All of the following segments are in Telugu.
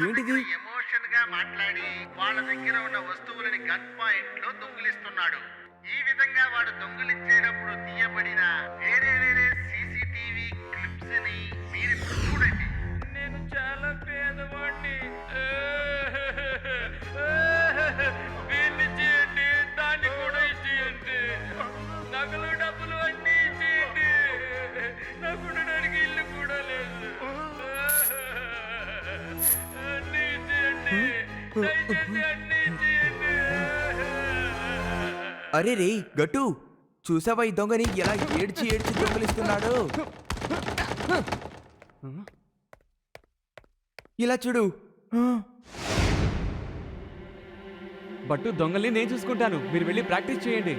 ఏంటిది? ఎమోషన్ గా మాట్లాడి వాళ్ళ దగ్గర ఉన్న వస్తువులని గన్ పాయింట్ లో దొంగిలిస్తున్నాడు. ఈ విధంగా వాడు దొంగిలించేటప్పుడు తీయబడిన వేరే వేరే సీసీటీవీ క్లిప్స్ ని మీరు చూడండి. నేను చాలా పేదవాడిని. దీన్ని చేయండి, దాన్ని కూడా ఇచ్చేయండి. నగలు డబ్బులు అన్నీ ఇచ్చేయండి. నాకు ఉండడానికి ఇల్లు కూడా లేదు. అన్నీ ఇచ్చేయండి, దయచేసి అన్నీ ఇచ్చేయండి. అరే రే గట్టు, చూసావా ఈ దొంగని ఎలా ఏడ్చి ఏడ్చి దొంగలిస్తున్నాడు? ఇలా చూడు. బట్టు దొంగల్ని నేను చూసుకుంటాను, మీరు వెళ్ళి ప్రాక్టీస్ చేయండి.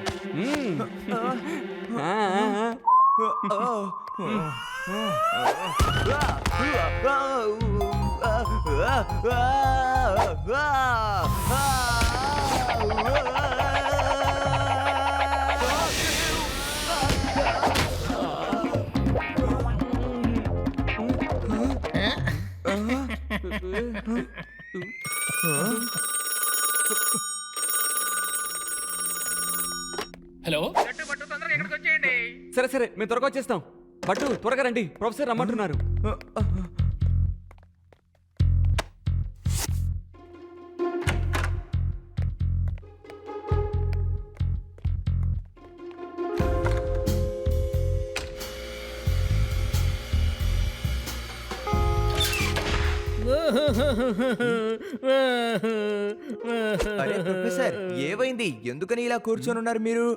హలో, బట్టు తొందరగా ఇక్కడికి వచ్చేయండి. సరే సరే, మేము త్వరగా వచ్చేస్తాం. బట్టు త్వరగా రండి, ప్రొఫెసర్ రమ్మంటున్నారు. అరే ప్రొఫెసర్, ఏమైంది? ఎందుకని ఇలా కూర్చొని ఉన్నారు మీరు?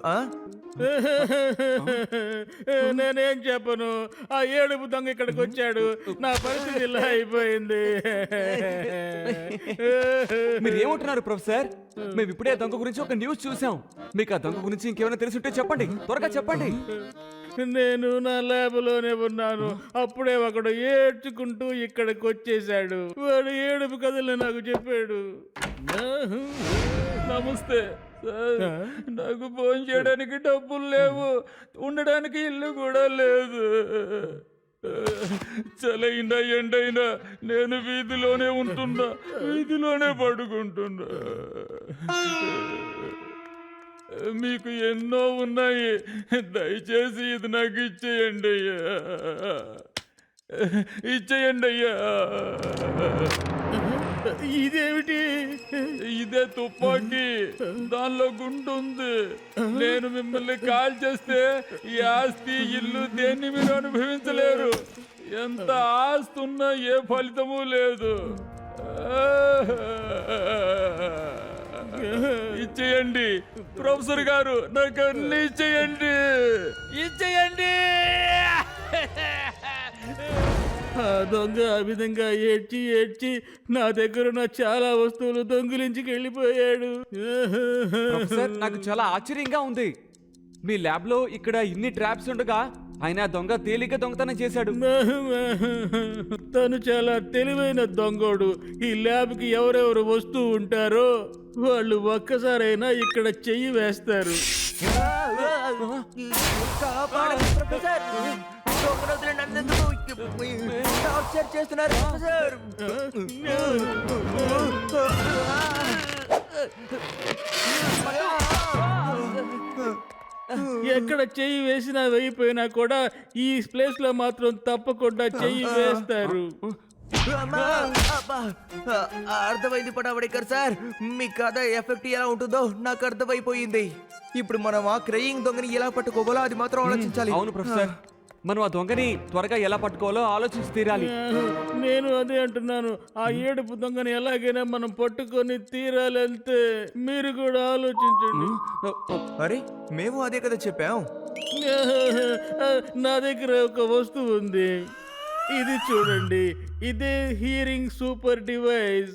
నేనేం చెప్పను, ఆ ఏడుపు దొంగ ఇక్కడికి వచ్చాడు, నా పరిస్థితి ఇలా అయిపోయింది. మీరు ఏమంటున్నారు ప్రొఫెసర్? మేము ఇప్పుడే దొంగ గురించి ఒక న్యూస్ చూసాం. మీకు ఆ దొంగ గురించి ఇంకేమైనా తెలిసి ఉంటే చెప్పండి, త్వరగా చెప్పండి. నేను నా ల్యాబ్లోనే ఉన్నాను, అప్పుడే ఒకడు ఏడ్చుకుంటూ ఇక్కడికి వచ్చేసాడు. వాడు ఏడుపు కథలు నాకు చెప్పాడు. నమస్తే సార్, నాకు ఫోన్ చేయడానికి డబ్బులు లేవు, ఉండడానికి ఇల్లు కూడా లేదు. చలైనా ఎండైనా నేను వీధిలోనే ఉంటున్నా, వీధిలోనే పడుకుంటున్నా. మీకు ఎన్నో ఉన్నాయి, దయచేసి ఇది నాకు ఇచ్చేయండి అయ్యా, ఇచ్చేయండి అయ్యా. ఇదేమిటి? ఇదే తుపాకీ, దానిలో గుండు ఉంది. నేను మిమ్మల్ని కాల్ చేస్తే ఈ ఆస్తి ఇల్లు దేన్ని మీరు అనుభవించలేరు. ఎంత ఆస్తి ఉన్నా ఏ ఫలితము లేదు. ఇచ్చేయండి ప్రొఫెసర్ గారు, నాకు అన్ని ఇచ్చేయండి, ఇచ్చేయండి. ఆ దొంగ ఆ విధంగా ఏడ్చి ఏడ్చి నా దగ్గర ఉన్న చాలా వస్తువులు దొంగిలించి వెళ్ళిపోయాడు. ప్రొఫెసర్ నాకు చాలా ఆశ్చర్యంగా ఉంది. మీ ల్యాబ్ లో ఇక్కడ ఇన్ని ట్రాప్స్ ఉండగా ఆయన దొంగ తేలిక దొంగతనం చేశాడు. తను చాలా తెలివైన దొంగోడు. ఈ ల్యాబ్కి ఎవరెవరు వస్తూ ఉంటారో వాళ్ళు ఒక్కసారైనా ఇక్కడ చెయ్యి వేస్తారు. కాపాడండి ప్రొఫెసర్. దొంగను వదిలి నన్నెందుకు టార్చర్ చేస్తున్నారు ప్రొఫెసర్? ఎక్కడ చెయ్యి వేసినా వేయిపోయినా కూడా ఈ ప్లేస్ లో మాత్రం తప్పకుండా చెయ్యి వేస్తారు. అమ్మా! అబ్బా! అర్థమైంది పడావడేకర్ సార్. మీ కథ ఎఫెక్ట్ ఎలా ఉంటుందో నాకు అర్థమైపోయింది. ఇప్పుడు మనం ఆ క్రయింగ్ దొంగని ఎలా పట్టుకోవాలో అది మాత్రం ఆలోచించాలి. అవును ప్రొఫెసర్, మనం ఆ దొంగని త్వరగా ఎలా పట్టుకోవాలో ఆలోచించి తీరాలి. నేను అదే అంటున్నాను. ఆ ఏడుపు దొంగని ఎలాగైనా మనం పట్టుకొని తీరాలంతే. మీరు కూడా ఆలోచించండి. అరే మేము అదే కదా చెప్పాం. నా దగ్గర ఒక వస్తువు ఉంది. ఇది చూడండి. ఇదే హియరింగ్ సూపర్ డివైస్.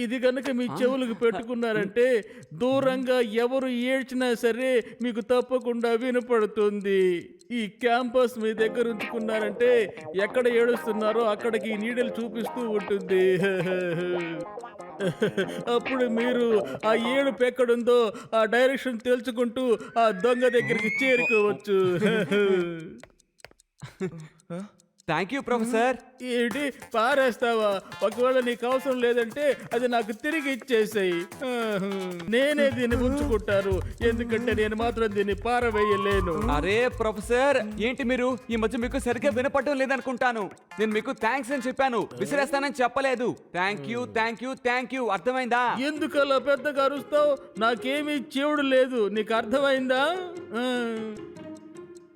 ఇది కనుక మీ చెవులకు పెట్టుకున్నారంటే దూరంగా ఎవరు ఏడ్చినా సరే మీకు తప్పకుండా వినపడుతుంది. ఈ క్యాంపస్ మీ దగ్గర ఉంచుకున్నారంటే ఎక్కడ ఏడుస్తున్నారో అక్కడికి నీడలు చూపిస్తూ ఉంటుంది. అప్పుడు మీరు ఆ ఏడుపు ఎక్కడుందో ఆ డైరెక్షన్ తెలుసుకుంటూ ఆ దొంగ దగ్గరికి చేరుకోవచ్చు. Thank you professor. ఏంటి పారేస్తావా? ఒకవేళ నీకు అవసరం లేదంటే అది నాకు తిరిగి ఇచ్చేసాయి. నేనే దీన్ని ఉంచుకుంటాను, ఎందుకంటే నేను మాత్రం దీన్ని పారవేయలేను. అరే ప్రొఫెసర్, ఏంటి మీరు ఈ మధ్య మీకు సరిగ్గా వినపడటం లేదనుకుంటాను. నేను మీకు థ్యాంక్స్ అని చెప్పాను, విసిరేస్తానని చెప్పలేదు. Thank you thank you thank you, అర్థమైందా? ఎందుకు అలా పెద్దగా అరుస్తావు? నాకేమీ చెవుడు లేదు, నీకు అర్థమైందా?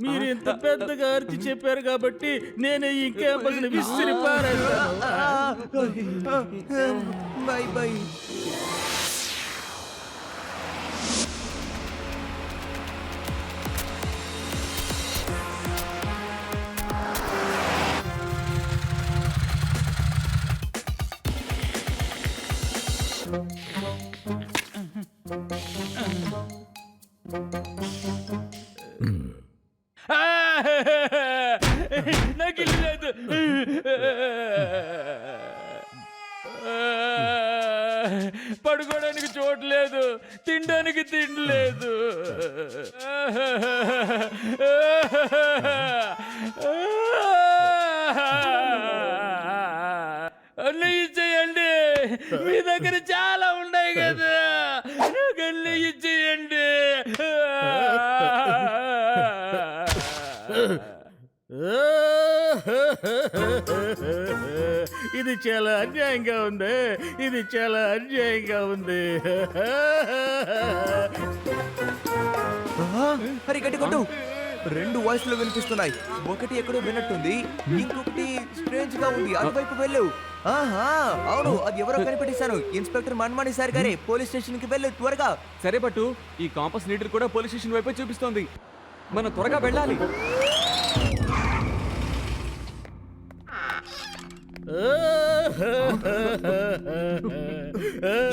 మీరు ఇంత పెద్దగా అరిచి చెప్పారు కాబట్టి నేనే ఈ క్యాంపస్ ని విసిరి పారేస్తాను. Bye bye. నాకు ఇల్లు లేదు. పడుకోవడానికి చోటు లేదు, తినడానికి తిండి లేదు. అన్నీ ఇచ్చేయండి, మీ దగ్గర చాలా ఉన్నాయి కదా, నాకు అన్నీ ఇచ్చేయండి. ఇది చాలా అన్యాయంగా ఉంది, ఇది చాలా అన్యాయంగా ఉంది. అరే గట్టి కొట్టు. రెండు వాయిస్లు వినిపిస్తున్నాయి. ఒకటి ఎక్కడో విన్నట్టుంది, ఇంకొకటి స్ట్రేంజ్ గా ఉంది. అటువైపు వెళ్ళు. ఆహా అవును, అది ఎవరో కనిపెట్టేశాను. ఇన్స్పెక్టర్ మన్మాని సార్ గారే. పోలీస్ స్టేషన్ కి వెళ్ళు త్వరగా. సరే బట్టు, ఈ కాంపస్ నీటిని కూడా పోలీస్ స్టేషన్ వైపే చూపిస్తోంది. మనం త్వరగా వెళ్ళాలి.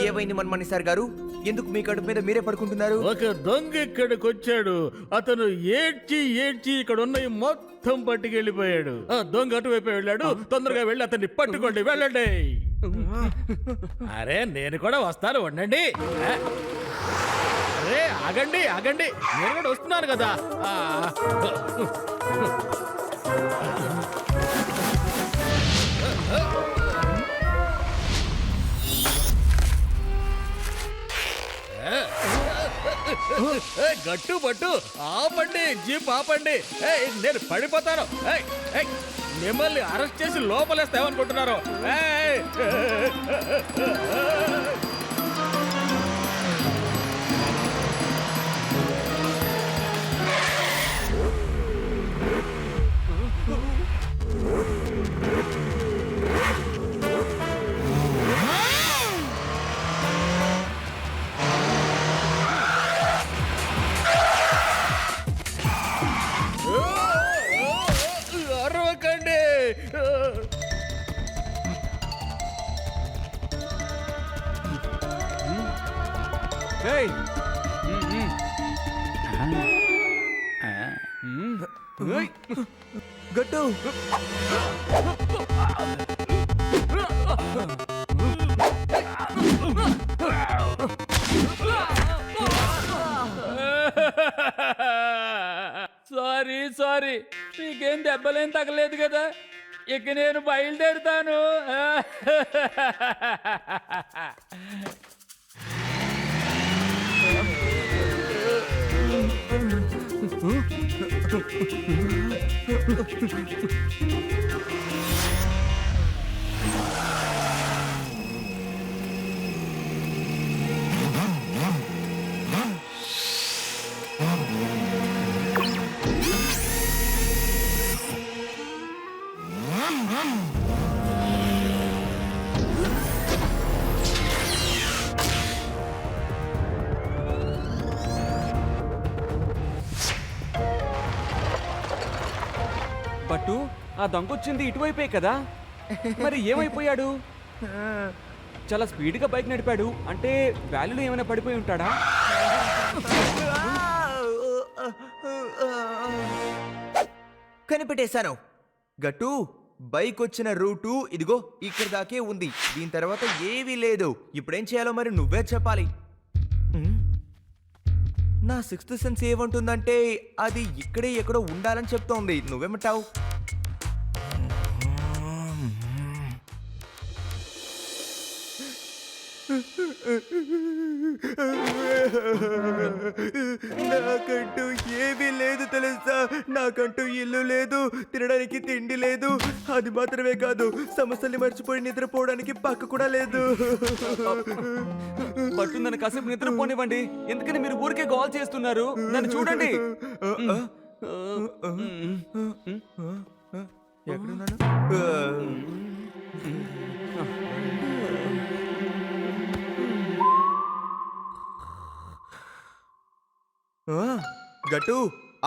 ఏమైంది మన్మాని సార్ గారు? ఎందుకు మీ కడుపు మీద మీరే పడుకుంటున్నారు? ఒక దొంగ ఇక్కడికి వచ్చాడు. అతను ఏడ్చి ఏడ్చి ఇక్కడ ఉన్నవి మొత్తం పట్టుకెళ్ళిపోయాడు. ఆ దొంగ అటువైపు వెళ్ళాడు. తొందరగా వెళ్ళి అతన్ని పట్టుకోండి, వెళ్ళండి. అరే నేను కూడా వస్తాను, ఉండండి. అరే ఆగండి ఆగండి, నేను కూడా వస్తున్నాను కదా. గట్టు పట్టు, ఆపండి, జీప్ ఆపండి. నేను పడిపోతాను. మిమ్మల్ని అరెస్ట్ చేసి లోపలేస్తామనుకుంటున్నారు. అరవకండి. ఏయ్ ఏయ్. గట్టు సారీ సారీ, నీకేం దెబ్బలేం తగలేదు కదా, ఇక నేను బయలుదేరుతాను. బట్టు ఆ దొంగ వచ్చింది ఇటువైపే కదా, మరి ఏమైపోయాడు? చాలా స్పీడ్గా బైక్ నడిపాడు, అంటే వ్యాలీలో ఏమైనా పడిపోయి ఉంటాడా? కనిపెట్టేశాను. గట్టు బైక్ వచ్చిన రూటు ఇదిగో ఇక్కడ దాకే ఉంది. దీని తర్వాత ఏవీ లేదు. ఇప్పుడేం చేయాలో మరి నువ్వే చెప్పాలి. నా సిక్స్త్ సెన్స్ ఏమంటుందంటే అది ఇక్కడే ఎక్కడో ఉండాలని చెప్తోంది. నువ్వేమంటావు? నాకంటూ ఏమీ లేదు తెలుసా. నాకంటూ ఇల్లు లేదు, తినడానికి తిండి లేదు. అది మాత్రమే కాదు, సమస్యల్ని మర్చిపోయి నిద్రపోవడానికి పక్క కూడా లేదు. బట్టు నన్ను కాసేపు నిద్రపోనివ్వండి, ఎందుకని మీరు ఊరికే కాల్ చేస్తున్నారు? నన్ను చూడండి. ఎక్కడున్నాను? గట్టు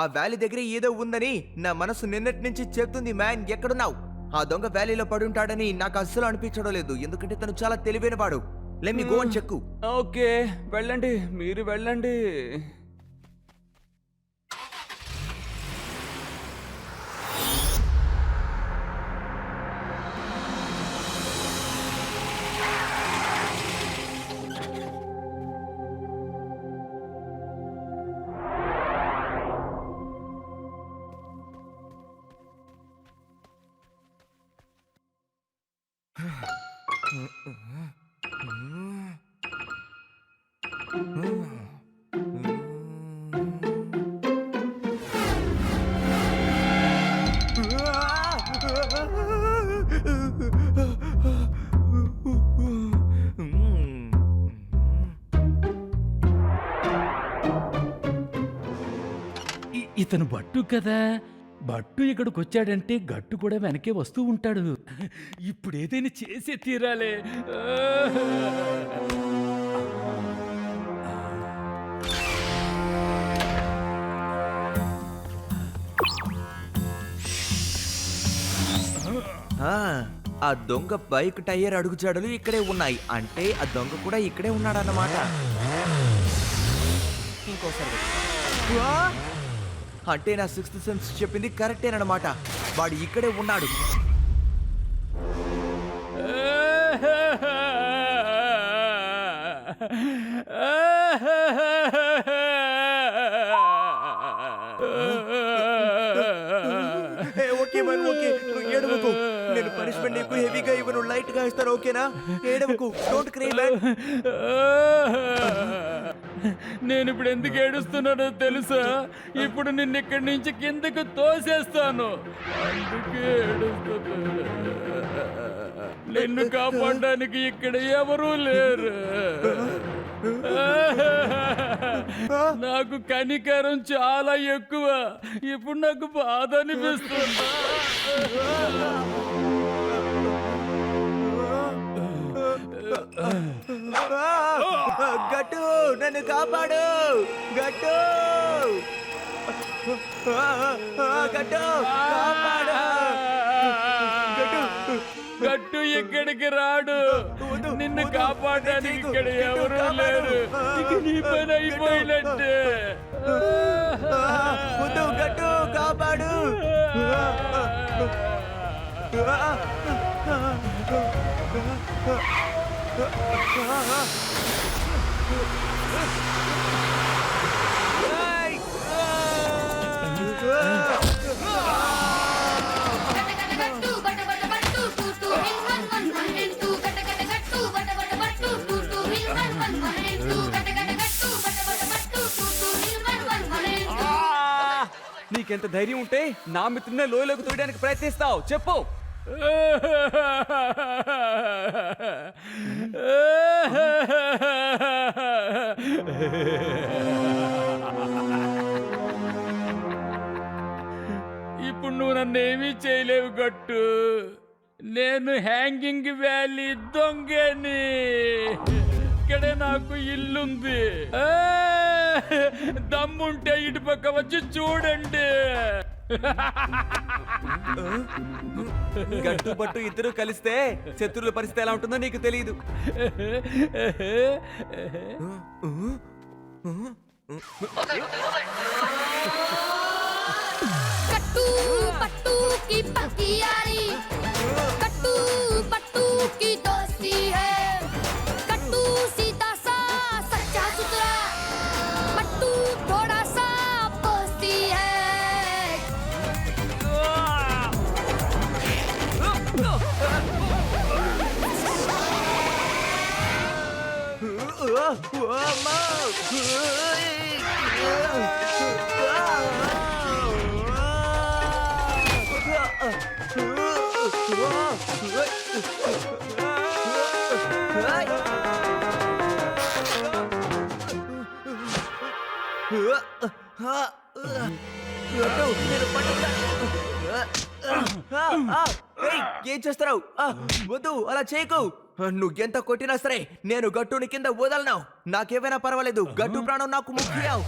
ఆ వ్యాలీ దగ్గర ఏదో ఉందని నా మనసు నిన్నటి నుంచి చెప్తుంది. మ్యాన్, ఎక్కడున్నావు? ఆ దొంగ వ్యాలీలో పడి ఉంటాడని నాకు అస్సలు అనిపించడం లేదు, ఎందుకంటే తను చాలా తెలివైన వాడు. లెట్ మీ గో అని చెక్కు. ఓకే, వెళ్ళండి, మీరు వెళ్ళండి. ఇతను బట్టు కదా, బట్టు ఇక్కడికి వచ్చాడంటే గట్టు కూడా వెనకే వస్తూ ఉంటాడు. ఇప్పుడు ఏదైనా చేసే తీరాలే. ఆ దొంగ బైక్ టైర్ అడుగుజాడలు ఇక్కడే ఉన్నాయి, అంటే ఆ దొంగ కూడా ఇక్కడే ఉన్నాడన్నమాట. ఇంకోసారి అంటే నా సిక్స్త్ సెన్స్ చెప్పింది కరెక్టేనమాట. వాడు ఇక్కడే ఉన్నాడు. ఓకే మరి, ఓకే, నువ్వు ఏడవకు. నేను పనిష్మెంట్ నీకు హెవీగా ఇవ్వను, లైట్ గా ఇస్తాను, ఓకేనా? ఏడవకు, డోంట్ క్రై మ్యాన్. నేను ఇప్పుడు ఎందుకు ఏడుస్తున్నానో తెలుసా? ఇప్పుడు నిన్ను ఇక్కడి నుంచి కిందకు తోసేస్తాను, అందుకే ఏడుస్తున్నా. నిన్ను కాపాడడానికి ఇక్కడ ఎవరూ లేరు. నాకు కనికరం చాలా ఎక్కువ. ఇప్పుడు నాకు బాధ అనిపిస్తుంది. గట్టు, నన్ను కాపాడు. గట్టు, గట్టు, కాపాడు. గట్టు ఇక్కడికి రాడు. నిన్ను నిన్ను కాపాడడానికి ఇక్కడ ఎవరూ లేరు. ఇక నీ పని అయిపోయినట్టే. వద్దు గట్టు కాపాడు. నీకెంత ధైర్యం ఉంటే నా మిత్రునే లోయలోకి తోయడానికి ప్రయత్నిస్తావు? చెప్పు. ఇప్పుడు నువ్వు నన్ను ఏమీ చేయలేవు గట్టు. నేను హ్యాంగింగ్ వ్యాలీ దొంగని. ఇక్కడే నాకు ఇల్లుంది. దమ్ముంటే ఇటు పక్క వచ్చి చూడండి. గట్టు పట్టు ఇద్దరు కలిస్తే శత్రువుల పరిస్థితి ఎలా ఉంటుందో నీకు తెలియదు. कट्टू पट्टू की पक्की यारी, कट्टू पट्टू की दोस्ती है। कट्टू सीधा सा सच्चा सुथरा, पट्टू थोड़ा सा पोस्ती है। ఏం చేస్తున్నావు? వద్దు, అలా చేయకు. నువ్వు ఎంత కొట్టినా సరే నేను గట్టుని కింద వదలను. నాకేమైనా పర్వాలేదు, గట్టు ప్రాణం నాకు ముఖ్యం.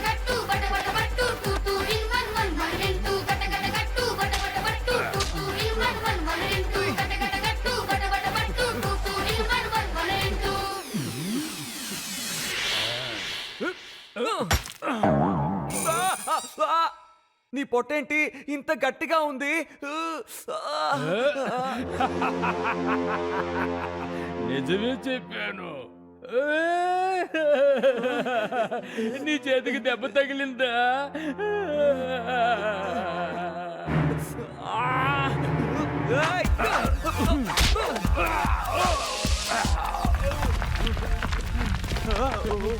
कट्टू बट बट बट्टू two two in one one one in two cut cut कट्टू बट बट बट्टू two two in one one one in two cut cut कट्टू बट बट बट्टू two two in one one one in two. నీ పొట్టేంటి ఇంత గట్టిగా ఉంది? నిజమే చెప్పాను. నీ చేతికి దెబ్బ తగిలిందా?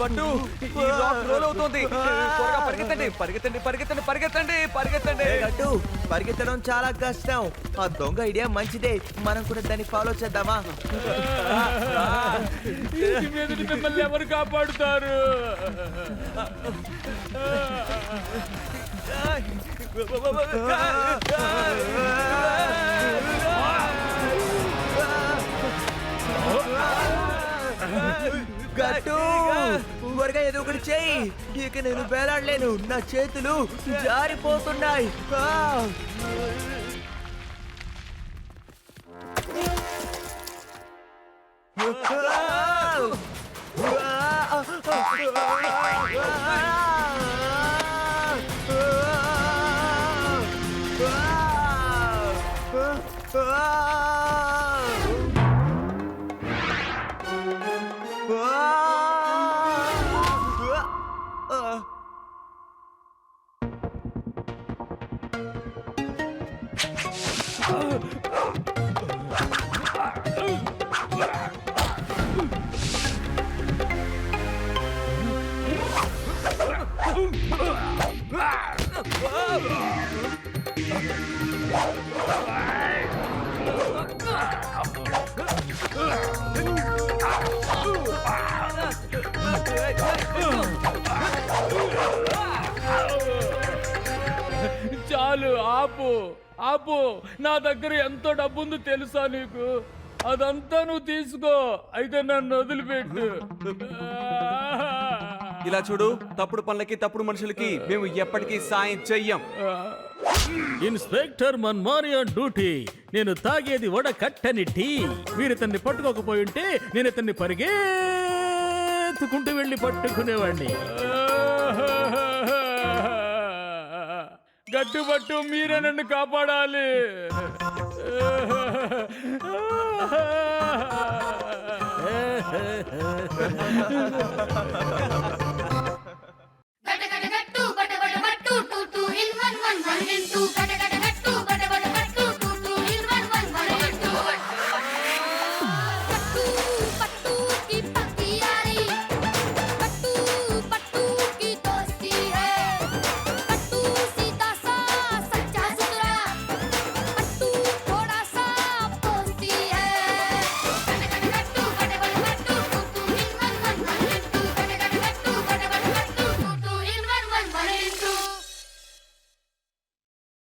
పట్టు ఈ రాక్ రోల్ అవుతోంది. త్వరగా పరిగెత్తండి, పరిగెత్తండి, పరిగెత్తండి, పరిగెత్తండి, పరిగెత్తండి. గట్టు పరిగెత్తడం చాలా కష్టం. ఆ దొంగ ఐడియా మంచిదే, మనం కూడా దాన్ని ఫాలో చేద్దామా? ఇంటి మీదటి మిమ్మల్ని ఎవరు కాపాడుతారు? గట్టు త్వరగా ఏదో ఒకటి చెయ్యి. ఇక నేను వేలాడలేను, నా చేతులు జారిపోతున్నాయి. చాలు, ఆపు ఆపు. నా దగ్గర ఎంతో డబ్బుందో తెలుసా నీకు? అదంతా నువ్వు తీసుకో, అయితే నన్ను వదిలిపెట్టు. ఇలా చూడు, తప్పుడు పనులకి తప్పుడు మనుషులకి మేము ఎప్పటికీ సాయం చెయ్యం. ఇన్స్పెక్టర్ మన్మాని ఆన్ డ్యూటీ. నేను తాగేది వడకట్టని టీ. మీరు ఇతన్ని పట్టుకోకపోయి ఉంటే నేను ఇతన్ని పరిగెత్తుకుంటూ వెళ్ళి పట్టుకునేవాడిని. గట్టుబట్టు మీరే నన్ను కాపాడాలి.